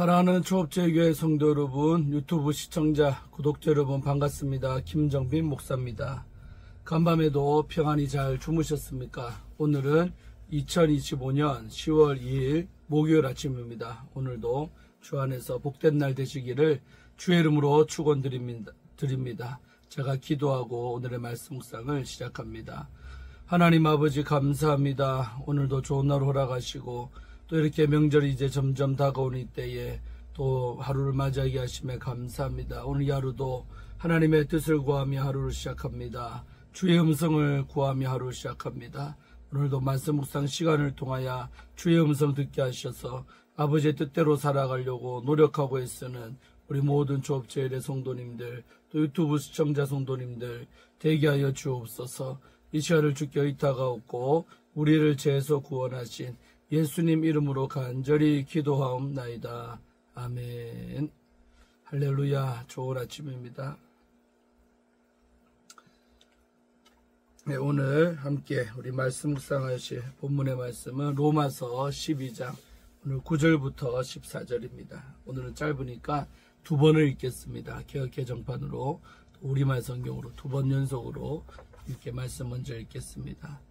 사랑하는 초업제교회 성도 여러분, 유튜브 시청자, 구독자 여러분 반갑습니다. 김정빈 목사입니다. 간밤에도 평안히 잘 주무셨습니까? 오늘은 2025년 10월 2일 목요일 아침입니다. 오늘도 주 안에서 복된 날 되시기를 주의 이름으로 축원드립니다. 제가 기도하고 오늘의 말씀 묵상을 시작합니다. 하나님 아버지 감사합니다. 오늘도 좋은 날 허락하시고 또 이렇게 명절이 이제 점점 다가오는 이때에 또 하루를 맞이하게 하심에 감사합니다. 오늘 이 하루도 하나님의 뜻을 구하며 하루를 시작합니다. 주의 음성을 구하며 하루를 시작합니다. 오늘도 말씀 묵상 시간을 통하여 주의 음성 듣게 하셔서 아버지의 뜻대로 살아가려고 노력하고 애쓰는 우리 모든 조업제일의 성도님들, 또 유튜브 시청자 성도님들 되게 하여 주옵소서. 이 시간을 주께 의탁하옵고 우리를 죄에서 구원하신 예수님 이름으로 간절히 기도하옵나이다. 아멘. 할렐루야. 좋은 아침입니다. 네, 오늘 함께 우리 말씀 묵상하실 본문의 말씀은 로마서 12장 오늘 9절부터 14절입니다. 오늘은 짧으니까 두 번을 읽겠습니다. 개역 개정판으로 우리말 성경으로 두 번 연속으로 이렇게 말씀 먼저 읽겠습니다.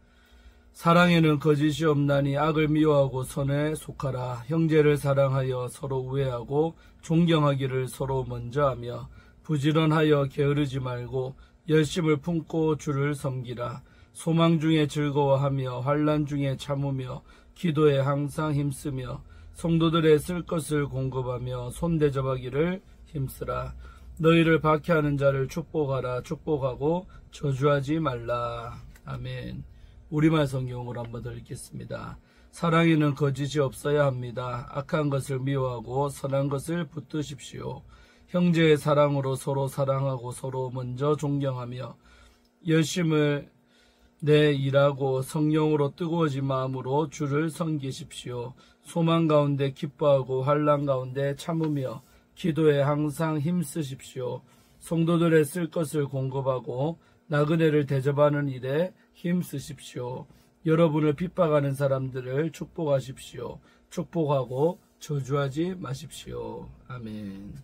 사랑에는 거짓이 없나니 악을 미워하고 선에 속하라. 형제를 사랑하여 서로 우애하고 존경하기를 서로 먼저 하며 부지런하여 게으르지 말고 열심을 품고 주를 섬기라. 소망 중에 즐거워하며 환난 중에 참으며 기도에 항상 힘쓰며 성도들의 쓸 것을 공급하며 손대접하기를 힘쓰라. 너희를 박해하는 자를 축복하라. 축복하고 저주하지 말라. 아멘. 우리말 성경으로 한번 더 읽겠습니다. 사랑에는 거짓이 없어야 합니다. 악한 것을 미워하고 선한 것을 붙드십시오. 형제의 사랑으로 서로 사랑하고 서로 먼저 존경하며 열심을 내 일하고 성령으로 뜨거워진 마음으로 주를 섬기십시오. 소망 가운데 기뻐하고 환난 가운데 참으며 기도에 항상 힘쓰십시오. 성도들의 쓸 것을 공급하고 나그네를 대접하는 일에 힘쓰십시오. 여러분을 핍박하는 사람들을 축복하십시오. 축복하고 저주하지 마십시오. 아멘.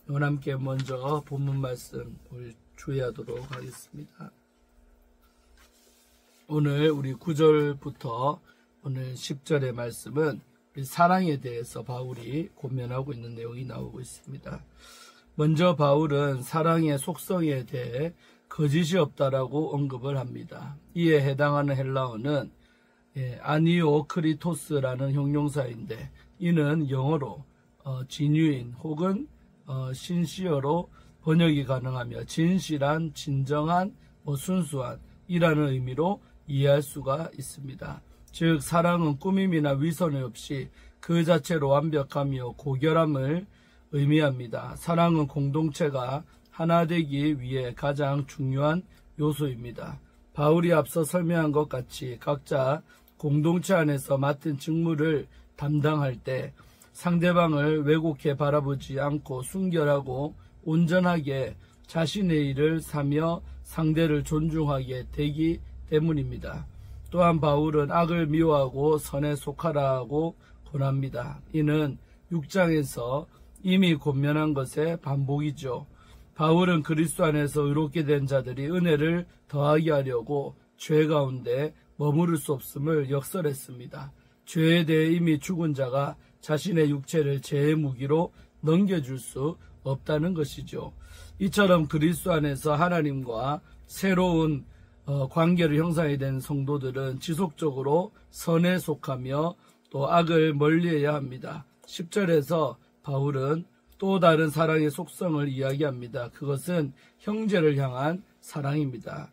오늘 함께 먼저 본문 말씀 우리 주의하도록 하겠습니다. 오늘 우리 9절부터 오늘 10절의 말씀은 우리 사랑에 대해서 바울이 고면하고 있는 내용이 나오고 있습니다. 먼저 바울은 사랑의 속성에 대해 거짓이 없다라고 언급을 합니다. 이에 해당하는 헬라어는 아니오크리토스라는 형용사인데 이는 영어로 genuine 혹은 신시어로 번역이 가능하며 진실한, 진정한, 순수한 이라는 의미로 이해할 수가 있습니다. 즉 사랑은 꾸밈이나 위선이 없이 그 자체로 완벽하며 고결함을 의미합니다. 사랑은 공동체가 하나 되기 위해 가장 중요한 요소입니다. 바울이 앞서 설명한 것 같이 각자 공동체 안에서 맡은 직무를 담당할 때 상대방을 왜곡해 바라보지 않고 순결하고 온전하게 자신의 일을 사며 상대를 존중하게 되기 때문입니다. 또한 바울은 악을 미워하고 선에 속하라고 권합니다. 이는 6장에서 이미 권면한 것의 반복이죠. 바울은 그리스도 안에서 의롭게 된 자들이 은혜를 더하게 하려고 죄 가운데 머무를 수 없음을 역설했습니다. 죄에 대해 이미 죽은 자가 자신의 육체를 죄의 무기로 넘겨줄 수 없다는 것이죠. 이처럼 그리스도 안에서 하나님과 새로운 관계를 형성하게 된 성도들은 지속적으로 선에 속하며 또 악을 멀리해야 합니다. 10절에서 바울은 또 다른 사랑의 속성을 이야기합니다. 그것은 형제를 향한 사랑입니다.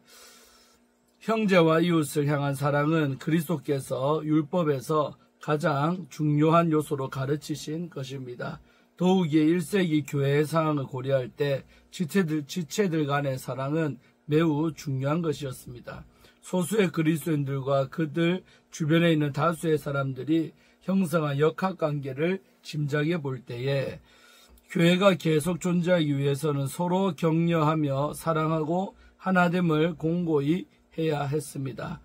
형제와 이웃을 향한 사랑은 그리스도께서 율법에서 가장 중요한 요소로 가르치신 것입니다. 더욱이 1세기 교회의 상황을 고려할 때 지체들 간의 사랑은 매우 중요한 것이었습니다. 소수의 그리스도인들과 그들 주변에 있는 다수의 사람들이 형성한 역학관계를 짐작해 볼 때에 교회가 계속 존재하기 위해서는 서로 격려하며 사랑하고 하나됨을 공고히 해야 했습니다.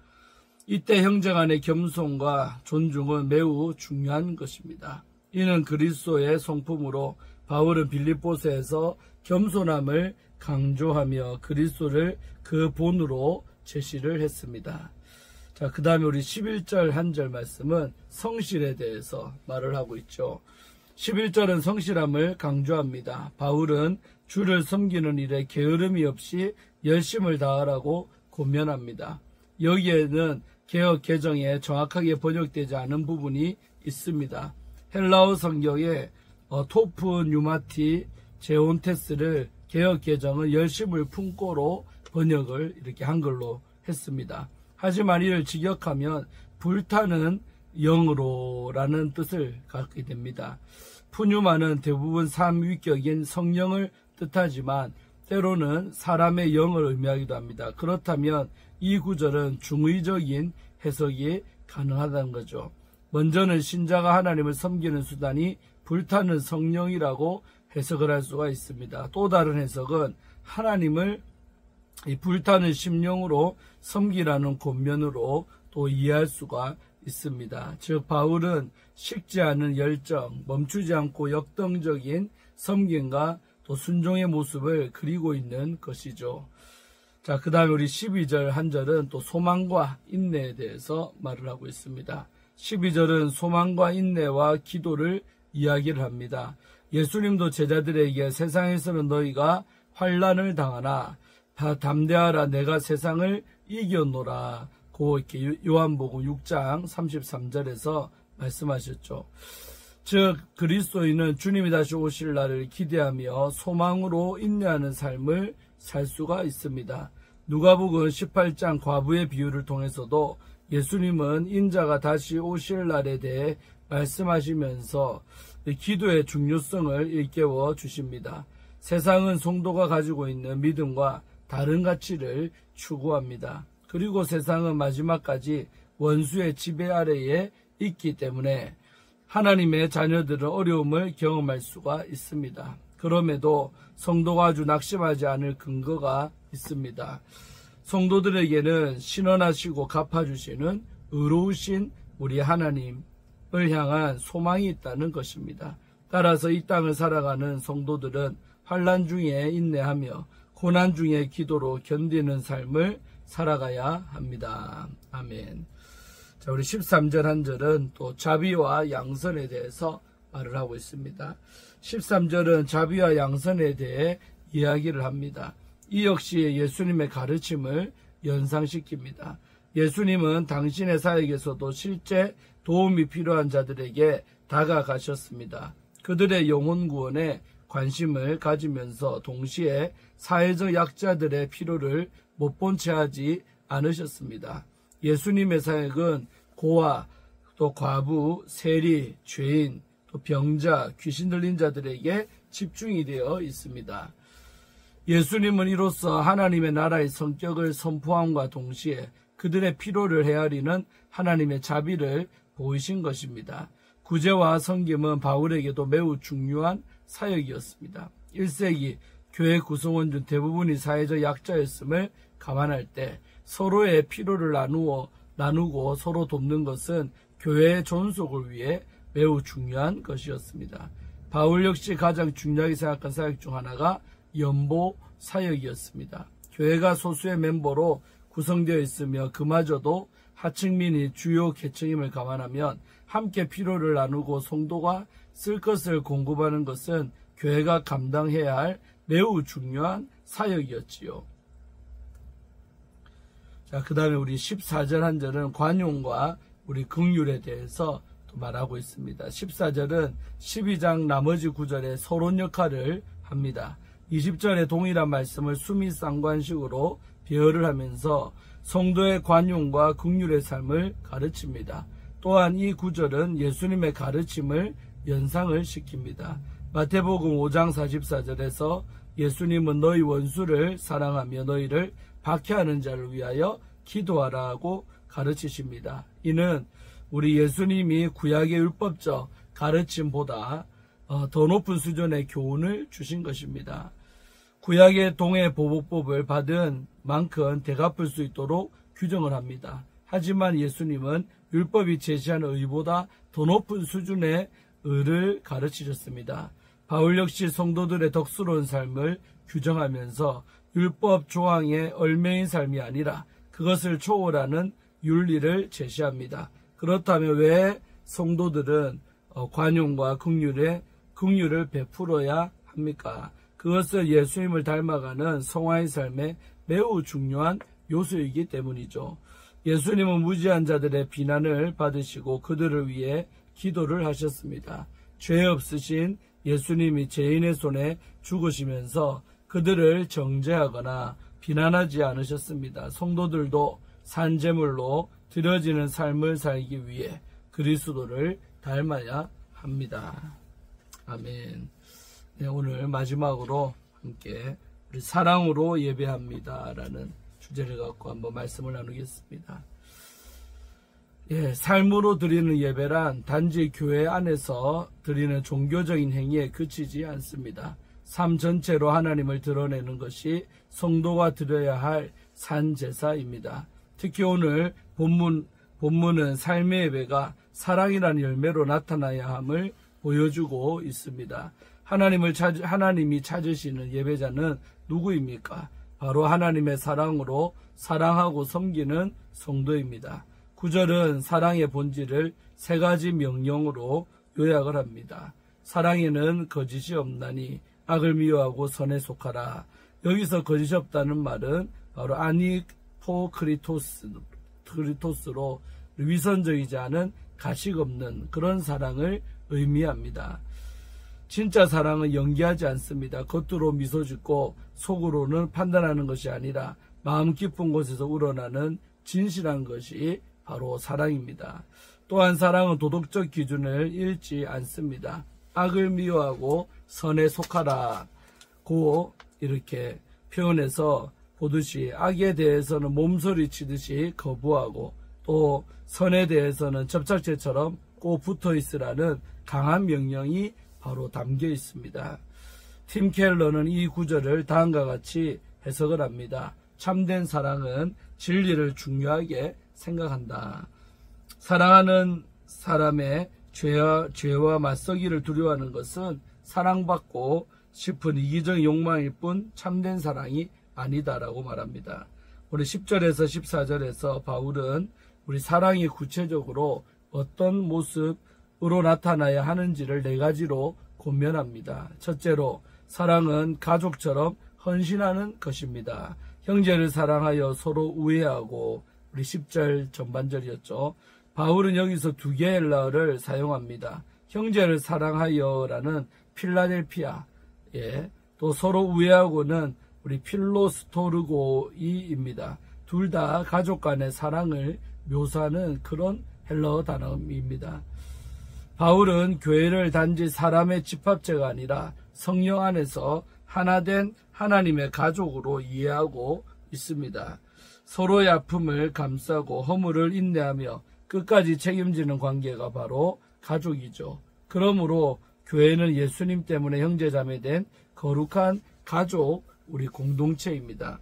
이때 형제 간의 겸손과 존중은 매우 중요한 것입니다. 이는 그리스도의 성품으로 바울은 빌립보서에서 겸손함을 강조하며 그리스도를 그 본으로 제시를 했습니다. 자, 그 다음에 우리 11절 한 절 말씀은 성실에 대해서 말을 하고 있죠. 11절은 성실함을 강조합니다. 바울은 주를 섬기는 일에 게으름이 없이 열심을 다하라고 권면합니다. 여기에는 개역 개정에 정확하게 번역되지 않은 부분이 있습니다. 헬라어 성경에 토프 뉴마티 제온테스를 개역 개정은 열심을 품고로 번역을 이렇게 한글로 했습니다. 하지만 이를 직역하면 불타는 영으로라는 뜻을 갖게 됩니다. 푸뉴마는 대부분 삼위격인 성령을 뜻하지만 때로는 사람의 영을 의미하기도 합니다. 그렇다면 이 구절은 중의적인 해석이 가능하다는 거죠. 먼저는 신자가 하나님을 섬기는 수단이 불타는 성령이라고 해석을 할 수가 있습니다. 또 다른 해석은 하나님을 이 불타는 심령으로 섬기라는 권면으로 또 이해할 수가 있습니다. 즉 바울은 식지 않은 열정, 멈추지 않고 역동적인 섬김과 또 순종의 모습을 그리고 있는 것이죠. 자, 그 다음에 우리 12절 한 절은 또 소망과 인내에 대해서 말을 하고 있습니다. 12절은 소망과 인내와 기도를 이야기를 합니다. 예수님도 제자들에게 세상에서는 너희가 환난을 당하나 다 담대하라 내가 세상을 이겨노라 고 이렇게 요한복음 6장 33절에서 말씀하셨죠. 즉 그리스도인은 주님이 다시 오실 날을 기대하며 소망으로 인내하는 삶을 살 수가 있습니다. 누가복음 18장 과부의 비유를 통해서도 예수님은 인자가 다시 오실 날에 대해 말씀하시면서 기도의 중요성을 일깨워 주십니다. 세상은 성도가 가지고 있는 믿음과 다른 가치를 추구합니다. 그리고 세상은 마지막까지 원수의 지배 아래에 있기 때문에 하나님의 자녀들은 어려움을 경험할 수가 있습니다. 그럼에도 성도가 아주 낙심하지 않을 근거가 있습니다. 성도들에게는 신원하시고 갚아주시는 의로우신 우리 하나님을 향한 소망이 있다는 것입니다. 따라서 이 땅을 살아가는 성도들은 환난 중에 인내하며 고난 중에 기도로 견디는 삶을 살아가야 합니다. 아멘. 자, 우리 13절 한 절은 또 자비와 양선에 대해서 말을 하고 있습니다. 13절은 자비와 양선에 대해 이야기를 합니다. 이 역시 예수님의 가르침을 연상시킵니다. 예수님은 당신의 사역에서도 실제 도움이 필요한 자들에게 다가가셨습니다. 그들의 영혼 구원에 관심을 가지면서 동시에 사회적 약자들의 필요를 못 본 채 하지 않으셨습니다. 예수님의 사역은 고아, 또 과부, 세리, 죄인, 또 병자, 귀신 들린 자들에게 집중이 되어 있습니다. 예수님은 이로써 하나님의 나라의 성격을 선포함과 동시에 그들의 필요를 헤아리는 하나님의 자비를 보이신 것입니다. 구제와 섬김은 바울에게도 매우 중요한 사역이었습니다. 1세기 교회 구성원 중 대부분이 사회적 약자였음을 감안할 때 서로의 필요를 나누고 서로 돕는 것은 교회의 존속을 위해 매우 중요한 것이었습니다. 바울 역시 가장 중요하게 생각한 사역 중 하나가 연보 사역이었습니다. 교회가 소수의 멤버로 구성되어 있으며 그마저도 하층민이 주요 계층임을 감안하면 함께 필요를 나누고 성도가 쓸 것을 공급하는 것은 교회가 감당해야 할 매우 중요한 사역이었지요. 자, 그 다음에 우리 14절 한 절은 관용과 우리 긍휼에 대해서 또 말하고 있습니다. 14절은 12장 나머지 구절의 서론 역할을 합니다. 20절의 동일한 말씀을 수미상관식으로 배열을 하면서 성도의 관용과 긍휼의 삶을 가르칩니다. 또한 이 구절은 예수님의 가르침을 연상을 시킵니다. 마태복음 5장 44절에서 예수님은 너희 원수를 사랑하며 너희를 박해하는 자를 위하여 기도하라고 가르치십니다. 이는 우리 예수님이 구약의 율법적 가르침보다 더 높은 수준의 교훈을 주신 것입니다. 구약의 동해 보복법을 받은 만큼 되갚을 수 있도록 규정을 합니다. 하지만 예수님은 율법이 제시하는 의보다 더 높은 수준의 의를 가르치셨습니다. 바울 역시 성도들의 덕스러운 삶을 규정하면서 율법 조항에 얽매인 삶이 아니라 그것을 초월하는 윤리를 제시합니다. 그렇다면 왜 성도들은 관용과 긍휼을 베풀어야 합니까? 그것은 예수님을 닮아가는 성화의 삶에 매우 중요한 요소이기 때문이죠. 예수님은 무지한 자들의 비난을 받으시고 그들을 위해 기도를 하셨습니다. 죄 없으신 예수님이 죄인의 손에 죽으시면서 그들을 정죄하거나 비난하지 않으셨습니다. 성도들도 산제물로 드려지는 삶을 살기 위해 그리스도를 닮아야 합니다. 아멘. 네, 오늘 마지막으로 함께 우리 사랑으로 예배합니다 라는 주제를 갖고 한번 말씀을 나누겠습니다. 예, 삶으로 드리는 예배란 단지 교회 안에서 드리는 종교적인 행위에 그치지 않습니다. 삶 전체로 하나님을 드러내는 것이 성도가 드려야 할 산제사입니다. 특히 오늘 본문은 삶의 예배가 사랑이라는 열매로 나타나야 함을 보여주고 있습니다. 하나님이 찾으시는 예배자는 누구입니까? 바로 하나님의 사랑으로 사랑하고 섬기는 성도입니다. 9절은 사랑의 본질을 3가지 명령으로 요약을 합니다. 사랑에는 거짓이 없나니 악을 미워하고 선에 속하라. 여기서 거짓이 없다는 말은 바로 아니포크리토스로 위선적이지 않은 가식 없는 그런 사랑을 의미합니다. 진짜 사랑은 연기하지 않습니다. 겉으로 미소 짓고 속으로는 판단하는 것이 아니라 마음 깊은 곳에서 우러나는 진실한 것이 바로 사랑입니다. 또한 사랑은 도덕적 기준을 잃지 않습니다. 악을 미워하고 선에 속하라고 이렇게 표현해서 보듯이 악에 대해서는 몸서리치듯이 거부하고 또 선에 대해서는 접착제처럼 꼭 붙어 있으라는 강한 명령이 바로 담겨 있습니다. 팀 켈러는 이 구절을 다음과 같이 해석을 합니다. 참된 사랑은 진리를 중요하게 생각한다. 사랑하는 사람의 죄와 맞서기를 두려워하는 것은 사랑받고 싶은 이기적 욕망일 뿐 참된 사랑이 아니다라고 말합니다. 우리 10절에서 14절에서 바울은 우리 사랑이 구체적으로 어떤 모습으로 나타나야 하는지를 4가지로 권면합니다. 첫째로 사랑은 가족처럼 헌신하는 것입니다. 형제를 사랑하여 서로 우애하고 우리 10절 전반절이었죠. 바울은 여기서 2개의 헬라어를 사용합니다. 형제를 사랑하여라는 필라델피아, 또 서로 우애하고는 우리 필로스토르고이입니다. 둘 다 가족 간의 사랑을 묘사하는 그런 헬라어 단어입니다. 바울은 교회를 단지 사람의 집합체가 아니라 성령 안에서 하나된 하나님의 가족으로 이해하고 있습니다. 서로의 아픔을 감싸고 허물을 인내하며 끝까지 책임지는 관계가 바로 가족이죠. 그러므로 교회는 예수님 때문에 형제자매된 거룩한 가족, 우리 공동체입니다.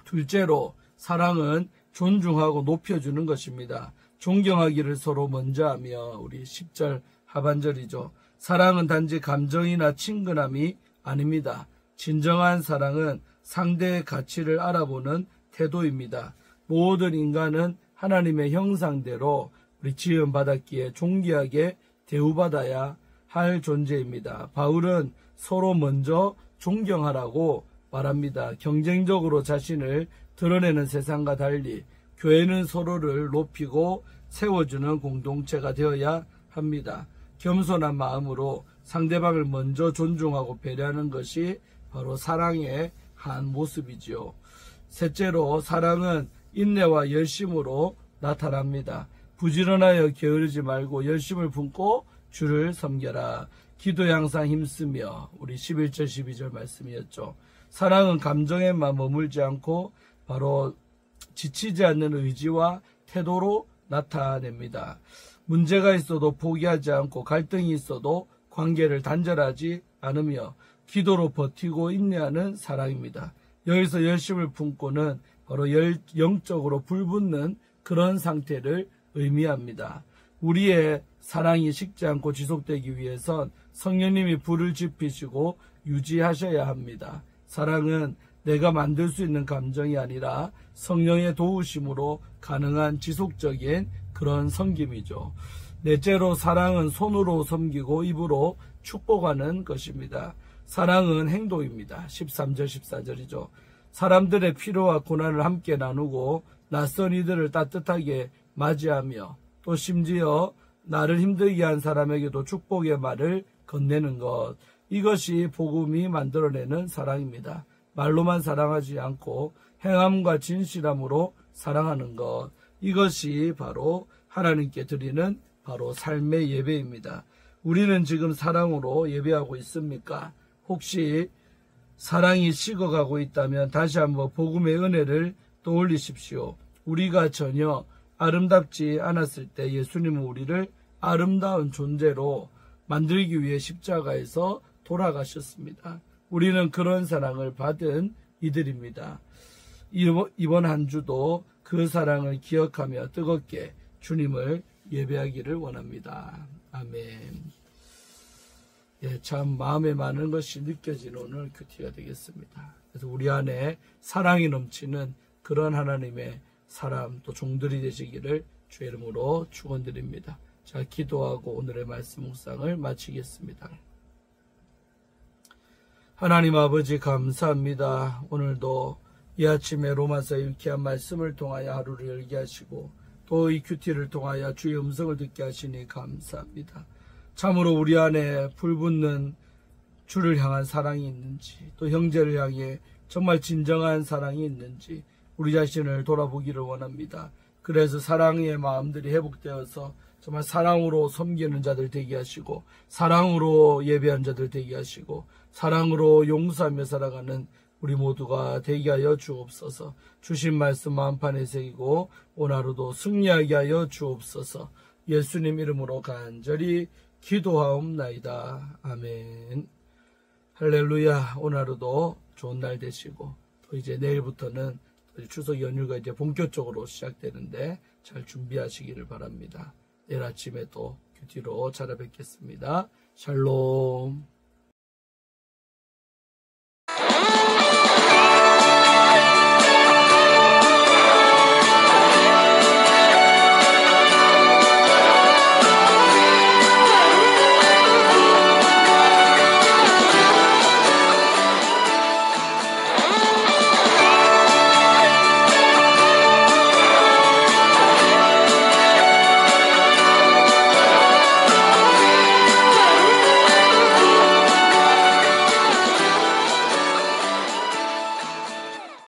둘째로 사랑은 존중하고 높여주는 것입니다. 존경하기를 서로 먼저 하며 우리 10절 하반절이죠. 사랑은 단지 감정이나 친근함이 아닙니다. 진정한 사랑은 상대의 가치를 알아보는 태도입니다. 모든 인간은 하나님의 형상대로 우리 지음받았기에 존귀하게 대우받아야 할 존재입니다. 바울은 서로 먼저 존경하라고 말합니다. 경쟁적으로 자신을 드러내는 세상과 달리 교회는 서로를 높이고 세워주는 공동체가 되어야 합니다. 겸손한 마음으로 상대방을 먼저 존중하고 배려하는 것이 바로 사랑의 한 모습이지요. 셋째로 사랑은 인내와 열심으로 나타납니다. 부지런하여 게으르지 말고 열심을 품고 주를 섬겨라. 기도에 항상 힘쓰며 우리 11절 12절 말씀이었죠. 사랑은 감정에만 머물지 않고 바로 지치지 않는 의지와 태도로 나타냅니다. 문제가 있어도 포기하지 않고 갈등이 있어도 관계를 단절하지 않으며 기도로 버티고 인내하는 사랑입니다. 여기서 열심을 품고는 바로 영적으로 불붙는 그런 상태를 의미합니다. 우리의 사랑이 식지 않고 지속되기 위해선 성령님이 불을 지피시고 유지하셔야 합니다. 사랑은 내가 만들 수 있는 감정이 아니라 성령의 도우심으로 가능한 지속적인 그런 섬김이죠. 넷째로 사랑은 손으로 섬기고 입으로 축복하는 것입니다. 사랑은 행동입니다. 13절 14절이죠. 사람들의 필요와 고난을 함께 나누고 낯선 이들을 따뜻하게 맞이하며 또 심지어 나를 힘들게 한 사람에게도 축복의 말을 건네는 것, 이것이 복음이 만들어내는 사랑입니다. 말로만 사랑하지 않고 행함과 진실함으로 사랑하는 것, 이것이 바로 하나님께 드리는 바로 삶의 예배입니다. 우리는 지금 사랑으로 예배하고 있습니까? 혹시 사랑이 식어가고 있다면 다시 한번 복음의 은혜를 떠올리십시오. 우리가 전혀 아름답지 않았을 때 예수님은 우리를 아름다운 존재로 만들기 위해 십자가에서 돌아가셨습니다. 우리는 그런 사랑을 받은 이들입니다. 이번 한 주도 그 사랑을 기억하며 뜨겁게 주님을 예배하기를 원합니다. 아멘. 예, 참 마음에 많은 것이 느껴지는 오늘 큐티가 되겠습니다. 그래서 우리 안에 사랑이 넘치는 그런 하나님의 사람 또 종들이 되시기를 주의 이름으로 축원드립니다. 자, 기도하고 오늘의 말씀 묵상을 마치겠습니다. 하나님 아버지 감사합니다. 오늘도 이 아침에 로마서의 유쾌한 말씀을 통하여 하루를 열게 하시고 또 이 큐티를 통하여 주의 음성을 듣게 하시니 감사합니다. 참으로 우리 안에 불붙는 주를 향한 사랑이 있는지 또 형제를 향해 정말 진정한 사랑이 있는지 우리 자신을 돌아보기를 원합니다. 그래서 사랑의 마음들이 회복되어서 정말 사랑으로 섬기는 자들 되게 하시고 사랑으로 예배하는 자들 되게 하시고 사랑으로 용서하며 살아가는 우리 모두가 되게 하여 주옵소서. 주신 말씀 마음판에 새기고 오늘 하루도 승리하게 하여 주옵소서. 예수님 이름으로 간절히 기도하옵나이다. 아멘. 할렐루야. 오늘 하루도 좋은 날 되시고 또 이제 내일부터는 추석 연휴가 이제 본격적으로 시작되는데 잘 준비하시기를 바랍니다. 내일 아침에 또 큐티로 찾아뵙겠습니다. 샬롬.